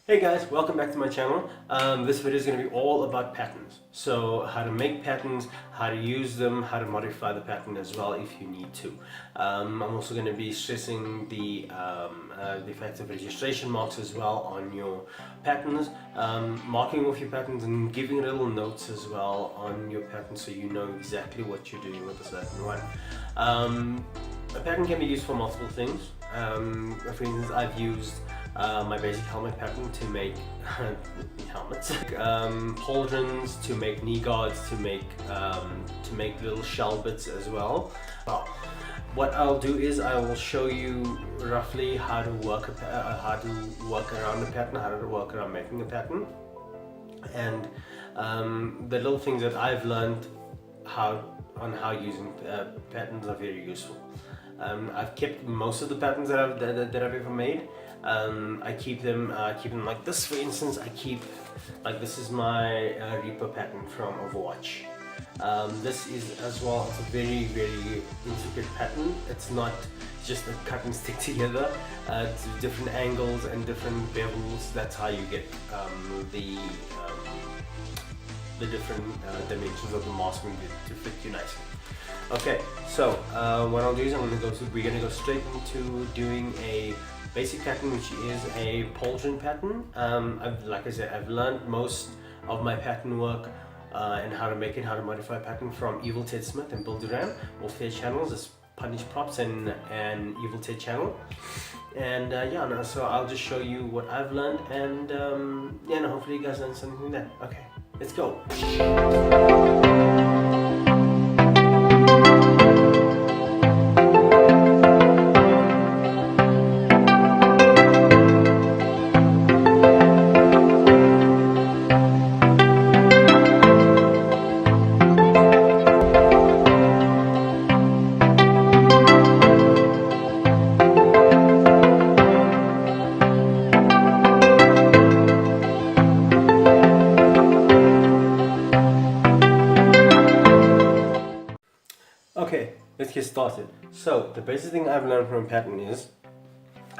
Hey guys, welcome back to my channel. This video is going to be all about patterns. So how to make patterns, how to use them, how to modify the pattern as well if you need to. I'm also going to be stressing the fact of registration marks as well on your patterns, marking off your patterns and giving little notes as well on your pattern so you know exactly what you're doing with a certain one. A pattern can be used for multiple things. For instance, I've used my basic helmet pattern to make helmets, pauldrons to make knee guards, to make little shell bits as well. Well, what I'll do is I will show you roughly how to work around the pattern, how to work around making a pattern, and the little things that I've learned on how using patterns are very useful. I've kept most of the patterns that I've ever made. I keep them like this. For instance, this is my Reaper pattern from Overwatch. This is as well, it's a very intricate pattern. It's not just a cut and stick together. It's different angles and different bevels. That's how you get the different dimensions of the mask to fit you nicely. Okay, so what I'll do is we're going to go straight into doing a basic pattern, which is a pauldron pattern. Like I said, I've learned most of my pattern work and how to make it, how to modify pattern from Evil Ted Smith and Bill Doran, both their channels, is Punish Props and Evil Ted channel. And so I'll just show you what I've learned, and hopefully you guys learned something from that. Okay, let's go. Okay, let's get started. So the basic thing I've learned from a pattern is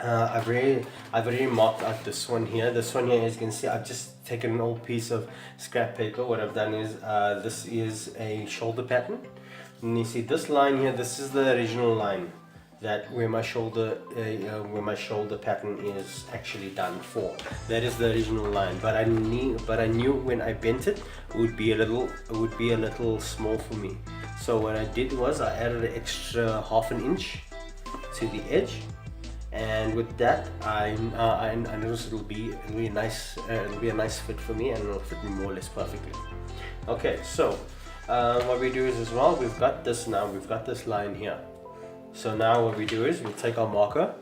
I've already marked out this one here. This one here, as you can see, I've just taken an old piece of scrap paper. What I've done is this is a shoulder pattern, and you see this line here. This is the original line where my shoulder pattern is actually done for. That is the original line. But I knew when I bent it, it would be a little small for me. So what I did was I added an extra ½ an inch to the edge, and with that I noticed it'll be a nice fit for me, and it'll fit me more or less perfectly. Okay, so what we do is as well, we've got this line here. So now what we do is we take our marker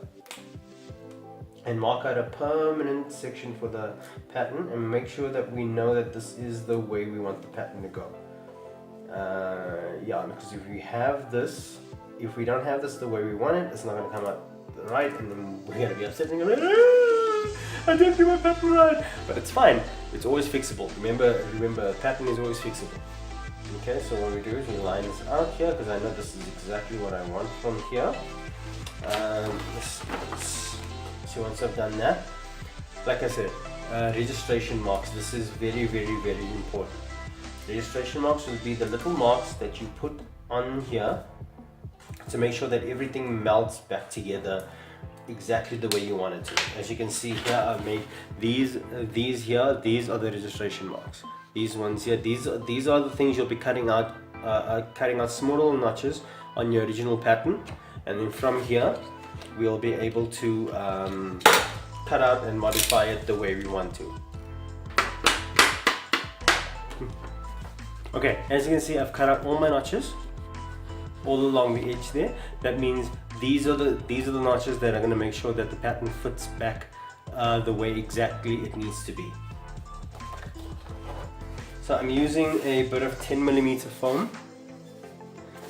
and mark out a permanent section for the pattern, and make sure that we know that this is the way we want the pattern to go. Because if we don't have this the way we want it, it's not going to come out right, and then we're going to be upset and go, I didn't do my pattern right. But it's fine, it's always fixable. Remember, a pattern is always fixable. Okay, so what we do is we line this out here, because I know this is exactly what I want from here. So once I've done that, like I said, registration marks. This is very important. Registration marks will be the little marks that you put on here to make sure that everything melts back together exactly the way you want it to. As you can see here, I've made these here. These are the registration marks. These ones here, these are the things you'll be cutting out small little notches on your original pattern, and then from here we'll be able to cut out and modify it the way we want to. Okay, as you can see, I've cut out all my notches all along the edge there. That means these are the notches that are going to make sure that the pattern fits back the way exactly it needs to be. So I'm using a bit of 10mm foam,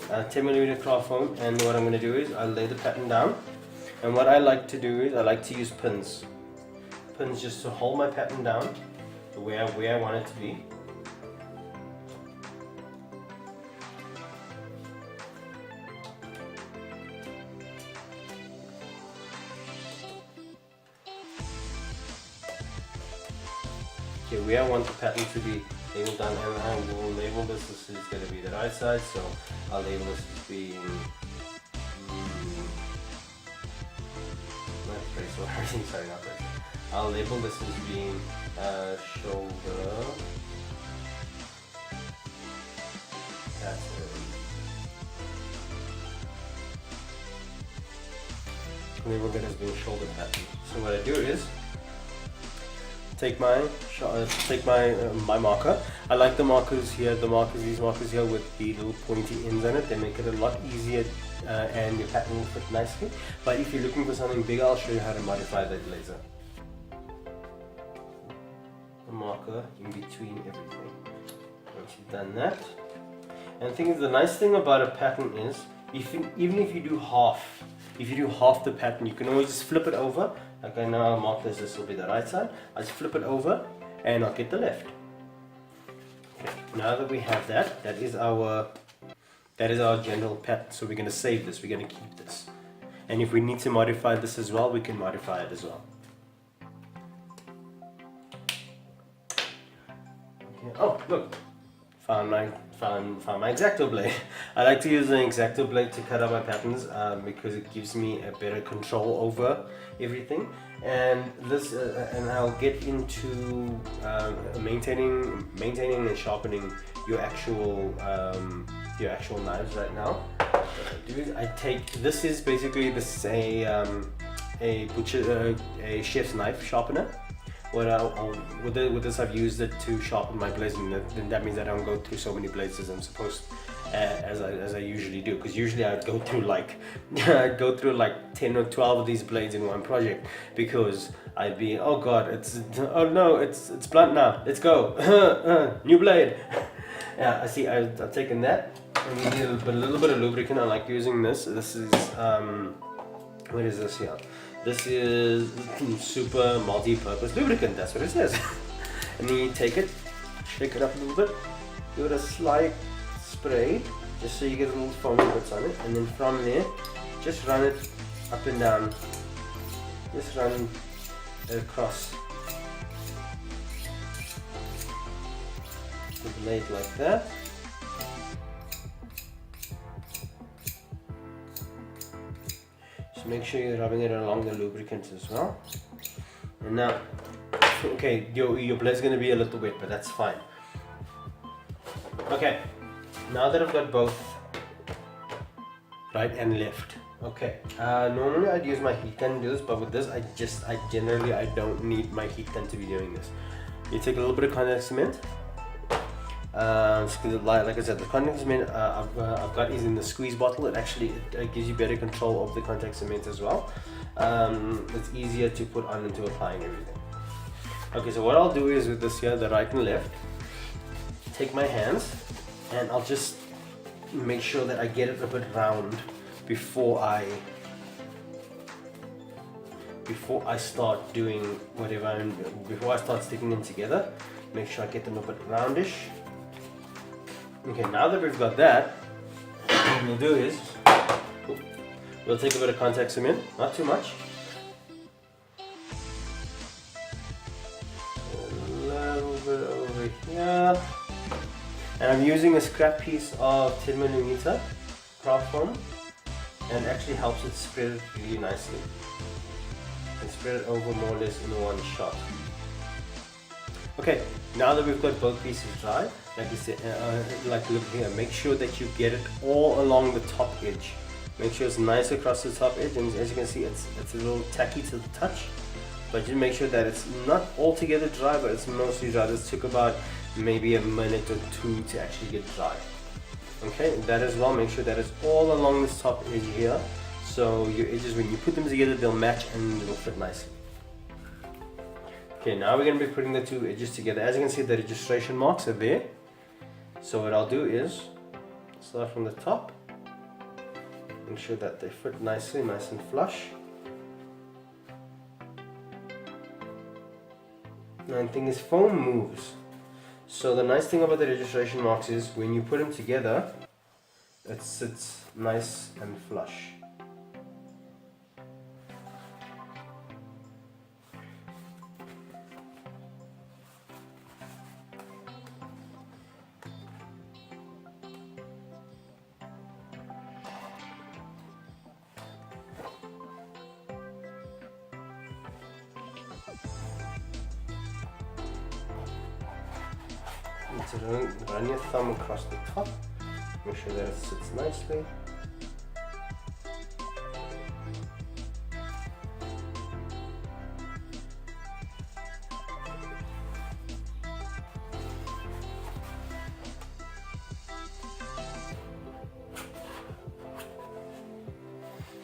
10mm craft foam, and what I'm going to do is I'll lay the pattern down. And what I like to do is I like to use pins just to hold my pattern down the way I want it to be. Okay, where I want the pattern to be labeled down, and I will label this. This is going to be the right side, so I'll label this as being not brace or sorry, not brace. I'll label this as being shoulder pattern. Label that as being shoulder pattern. So what I do is take my my marker. I like the markers here. These markers here with the little pointy ends on it. They make it a lot easier, and your pattern will fit nicely. But if you're looking for something big, I'll show you how to modify that later. A marker in between everything. Once you've done that, and the thing is, the nice thing about a pattern is, even if you do half the pattern, you can always just flip it over. Okay, now I'll mark this will be the right side. I just flip it over and I'll get the left. Okay, now that we have that, that is our general pattern. So we're going to save this, we're going to keep this. And if we need to modify this as well, we can modify it as well. Okay. Oh, look, found my X-Acto blade. I like to use an X-Acto blade to cut out my patterns because it gives me a better control over everything. And this, and I'll get into maintaining and sharpening your actual knives right now. What I do is I take this is a butcher a chef's knife sharpener. With this I've used it to sharpen my blades, and that means that I don't go through so many blades as I'm supposed as I usually do, because usually I'd go through like 10 or 12 of these blades in one project, because I'd be, oh god, it's blunt now, let's go, new blade. Yeah, I see. I've taken that, and we need a little bit of lubricant. I like using this. This is what is this here? This is super multi-purpose lubricant, that's what it says. And then you take it, shake it up a little bit, give it a slight spray, just so you get a little foamy bits on it, and then from there, just run it up and down, just run it across the blade like that. Make sure you're rubbing it along the lubricant as well. And now, okay, your blade's going to be a little wet, but that's fine. Okay, now that I've got both right and left. Okay, normally I'd use my heat gun to do this, but with this I generally don't need my heat gun to be doing this. You take a little bit of contact cement. Like I said, the contact cement I've got is in the squeeze bottle. It actually gives you better control of the contact cement as well. It's easier to put on into applying everything. Okay, so what I'll do is with this here, the right and left, take my hands and I'll just make sure that I get it a bit round before I start doing whatever before I start sticking them together. Make sure I get them a bit roundish. Okay, now that we've got that, what we'll do is we'll take a bit of contact cement, not too much. A little bit over here. And I'm using a scrap piece of 10mm craft foam, and it actually helps it spread it really nicely. And spread it over more or less in one shot. Okay, now that we've got both pieces dry, like I said, like look here, make sure that you get it all along the top edge. Make sure it's nice across the top edge, and as you can see, it's a little tacky to the touch. But just make sure that it's not altogether dry, but it's mostly dry. This took about maybe a minute or two to actually get dry. Okay, that as well, make sure that it's all along this top edge here. So your edges, when you put them together, they'll match and they'll fit nicely. Okay, now we're going to be putting the two edges together. As you can see, the registration marks are there. So what I'll do is start from the top. Make sure that they fit nicely, nice and flush. And the thing is, foam moves. So the nice thing about the registration marks is when you put them together, it sits nice and flush. to run your thumb across the top, make sure that it sits nicely.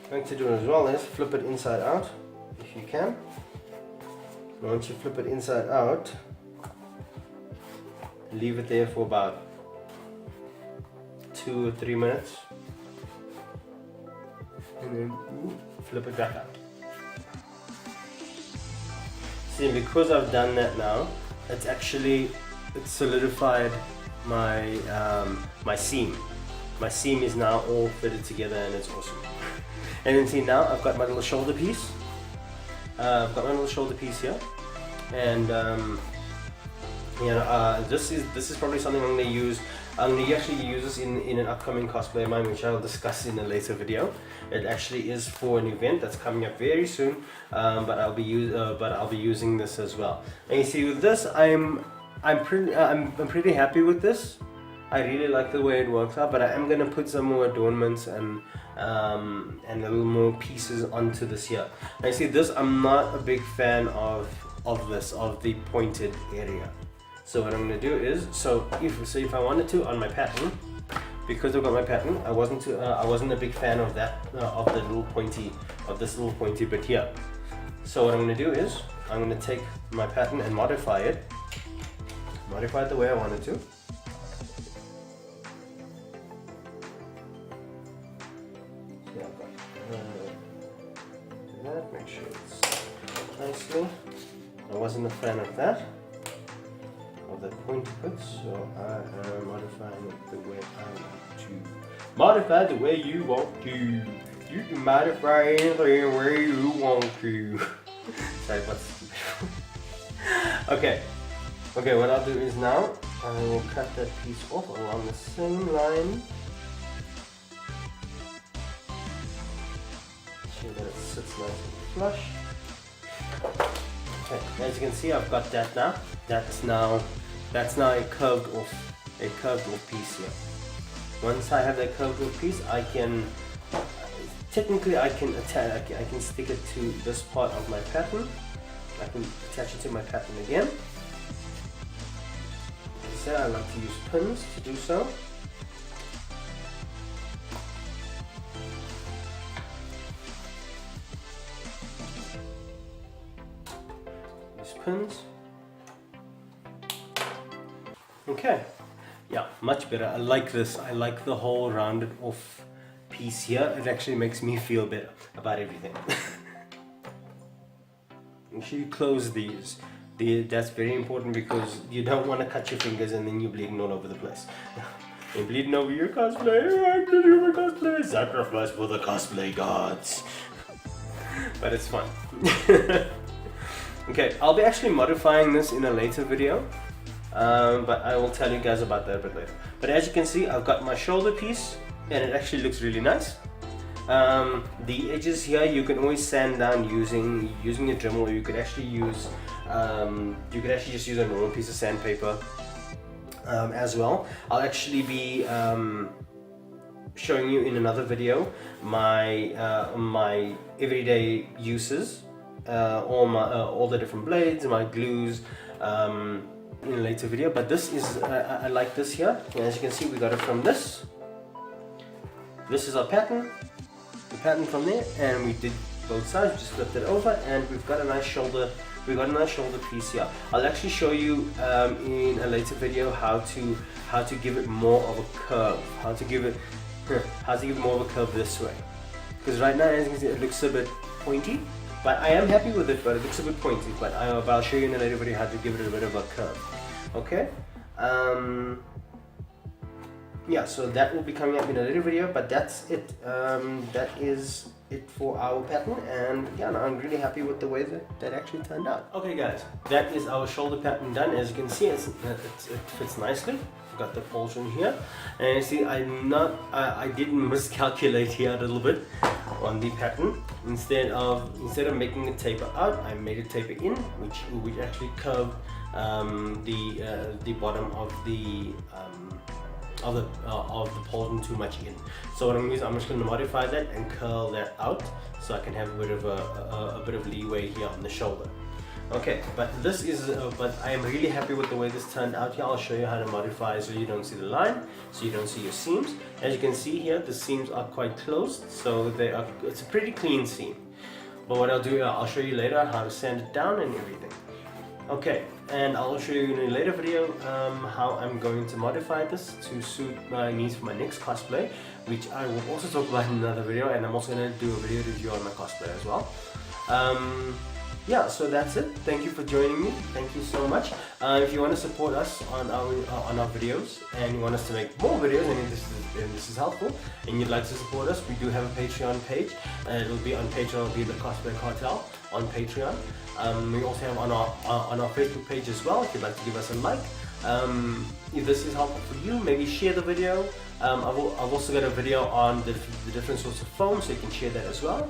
What I'm going to do as well is flip it inside out if you can. Once you flip it inside out, leave it there for about 2 or 3 minutes and then flip it back out. See, because I've done that now, it's solidified my my seam. My seam is now all fitted together and it's awesome. And then see, now I've got my little shoulder piece. Here, and this is probably something I'm going to use. I'm going to actually use this in an upcoming cosplay of mine, which I'll discuss in a later video. It actually is for an event that's coming up very soon, but I'll be using this as well. And you see, with this, I'm pretty happy with this. I really like the way it works out, but I am going to put some more adornments and a little more pieces onto this here. Now you see, this, I'm not a big fan of the pointed area. So what I'm going to do is, if I wanted to on my pattern, because I've got my pattern, I wasn't a big fan of that of this little pointy bit here. So what I'm going to do is, I'm going to take my pattern and modify it the way I want it to. Make sure it's nicely. I wasn't a fan of that pointy bit, so I am modifying it the way I want to. Modify the way you want to. You can modify anything the way you want to. Sorry, what's okay, what I'll do is now I will cut that piece off along the same line. Sure that it sits nice and flush. Okay, as you can see, I've got that now. That's now a curved off piece here. Once I have that curved off piece, I can technically I can stick it to this part of my pattern. I can attach it to my pattern again. Like I said, I like to use pins to do so. Pins. Okay, yeah, much better. I like this. I like the whole rounded off piece here. It actually makes me feel better about everything. Make sure you close these. That's very important because you don't want to cut your fingers and then you're bleeding all over the place. You're bleeding over your cosplay. I'm bleeding over cosplay. Sacrifice for the cosplay gods. But it's fun. Okay, I'll be actually modifying this in a later video, but I will tell you guys about that a bit later. But as you can see, I've got my shoulder piece, and it actually looks really nice. The edges here, you can always sand down using a Dremel, or you could actually use, just use a normal piece of sandpaper as well. I'll actually be showing you in another video my everyday uses. All the different blades, my glues, in a later video. But this is I like this here. And as you can see, we got it from this. This is our pattern. The pattern from there, and we did both sides. Just flipped it over, and we've got a nice shoulder. We've got a nice shoulder piece here. I'll actually show you in a later video how to give it more of a curve. How to give it more of a curve this way. Because right now, as you can see, it looks a bit pointy. But I am happy with it, but it looks a bit pointy. But I'll show you in a later video how to give it a bit of a curve. Okay? Yeah, so that will be coming up in a later video, but that's it. That is it for our pattern, and yeah, I'm really happy with the way that actually turned out. Okay guys, that is our shoulder pattern done. As you can see, it fits nicely. Got the folds in here, and you see I didn't miscalculate here a little bit. on the pattern. Instead of making it taper out, I made it taper in, which actually curved the bottom of the pauldron too much in. So what I'm going to do is I'm just going to modify that and curl that out so I can have a bit of leeway here on the shoulder. Okay, but I am really happy with the way this turned out here. I'll show you how to modify so you don't see the line, so you don't see your seams. As you can see here, the seams are quite closed, so it's a pretty clean seam. But what I'll do, I'll show you later how to sand it down and everything. Okay, and I'll show you in a later video how I'm going to modify this to suit my needs for my next cosplay, which I will also talk about in another video, and I'm also going to do a video review on my cosplay as well. Yeah, so that's it. Thank you for joining me. Thank you so much. If you want to support us on our videos and you want us to make more videos, and this is helpful, and you'd like to support us, we do have a Patreon page. It'll be on Patreon. It'll be the Cosplay Cartel on Patreon. We also have on our Facebook page as well. If you'd like to give us a like. If this is helpful for you, maybe share the video. I've also got a video on the different sorts of foam, so you can share that as well.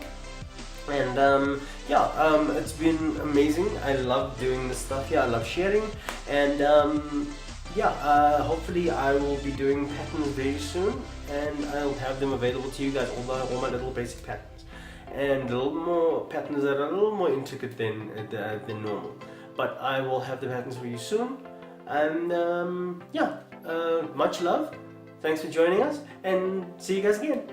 And yeah, it's been amazing. I love doing this stuff here. I love sharing, and yeah, hopefully I will be doing patterns very soon, and I'll have them available to you guys, all my little basic patterns, and a little more patterns that are a little more intricate than normal. But I will have the patterns for you soon, and yeah, much love. Thanks for joining us, and see you guys again.